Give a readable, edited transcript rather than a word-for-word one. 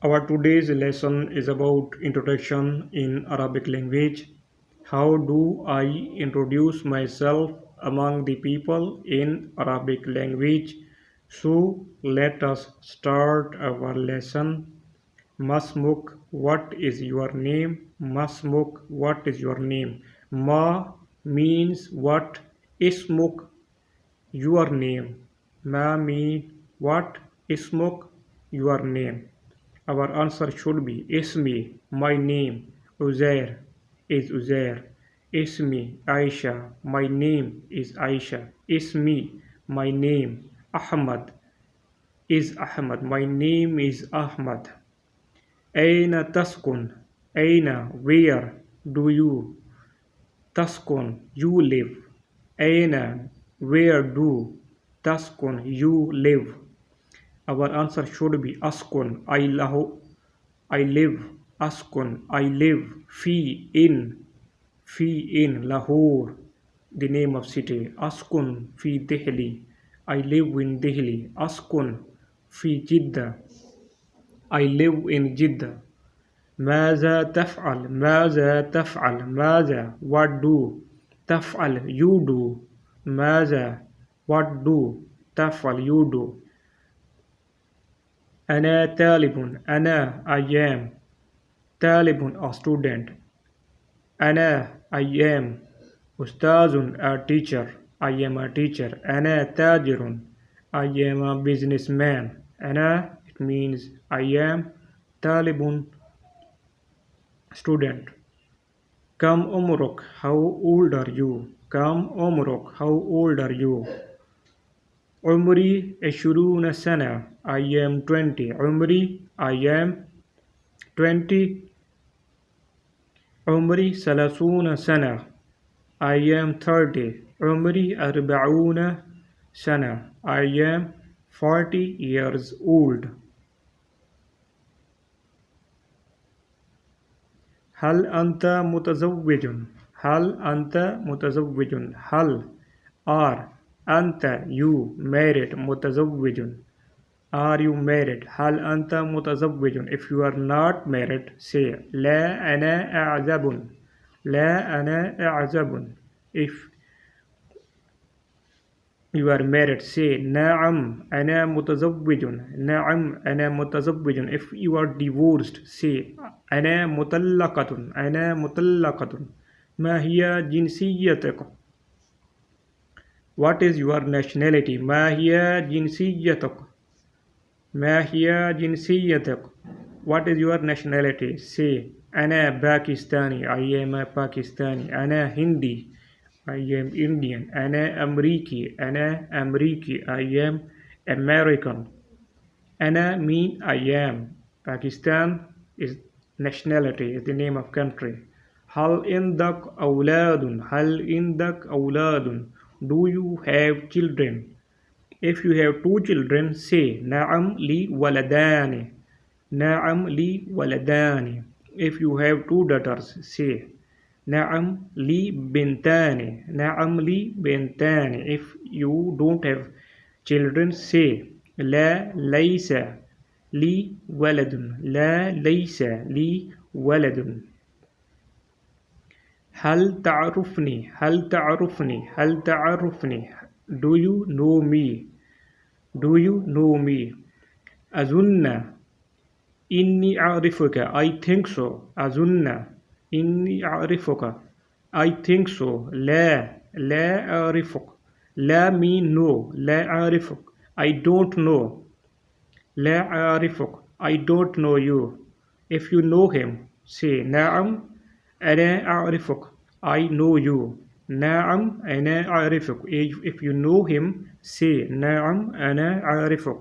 Our today's lesson is about introduction in Arabic language. How do I introduce myself among the people in Arabic language? So let us start our lesson. Masmuk, what is your name? Masmuk, what is your name? Ma means what? Ismuk, your name. Ma mean what? Ismuk, your name. Our answer should be Ismi, my name. Uzair is Uzair. Ismi, Aisha, my name is Aisha. Ismi, my name. Ahmad is Ahmad, my name is Ahmad. Aina taskun, Aina, where do you? Taskun, you live. Aina, where do? Taskun, you live. Our answer should be Askun, I live. Askun, I live. Fi in Lahore, the name of city. Askun fi Delhi, I live in Delhi. Askun fi Jeddah, I live in Jeddah. ماذا تفعل ماذا تفعل ماذا what do تفعل you do ماذا what do تفعل you do أنا طالب أنا I am طالب a student أنا I am أستاذ a teacher I am a teacher أنا تاجر I am a businessman أنا it means I am طالب student. Kam umruk, how old are you? Kam umruk, how old are you? Umri ishuruna sana, I am 20. Umri, I am 20. Umri salasuna sana, I am 30. Umri arba'una sana, I am 40 years old. هل أنت متزوج؟ هل أنت متزوج؟ هل are أنت you married متزوج are you married؟ هل أنت متزوج؟ If you are not married say لا أنا أعزب لا أنا أعزب. If you are married say نعم أنا متزوج نعم أنا متزوج. If you are divorced say أنا مطلقة أنا مطلقة. ما هي جنسيتك؟ What is your nationality؟ ما هي جنسيتك؟ ما هي جنسيتك؟ What is your nationality? say أنا باكستاني I am a Pakistani. أنا هندي I am Indian. أنا أمريكي أنا أمريكي I am American. أنا mean I am. Pakistan is nationality, is the name of country. هل عندك أولاد؟ هل عندك أولاد؟ Do you have children? If you have two children say نعم لي ولدان نعم لي ولدان. If you have two daughters say نعم لي بنتان نعم لي بنتان. If you don't have children say لا ليس لي ولد لا ليس لي ولد. هل تعرفني هل تعرفني هل تعرفني؟ Do you know me? Do you know me? أظن إني أعرفك I think so. أظن إني أعرفك I think so. لا أعرفك لا mean no. لا أعرفك I don't know. لا أعرفك I don't know you. If you know him say نعم أنا أعرفك I know you. نعم أنا أعرفك. If you know him say نعم أنا أعرفك.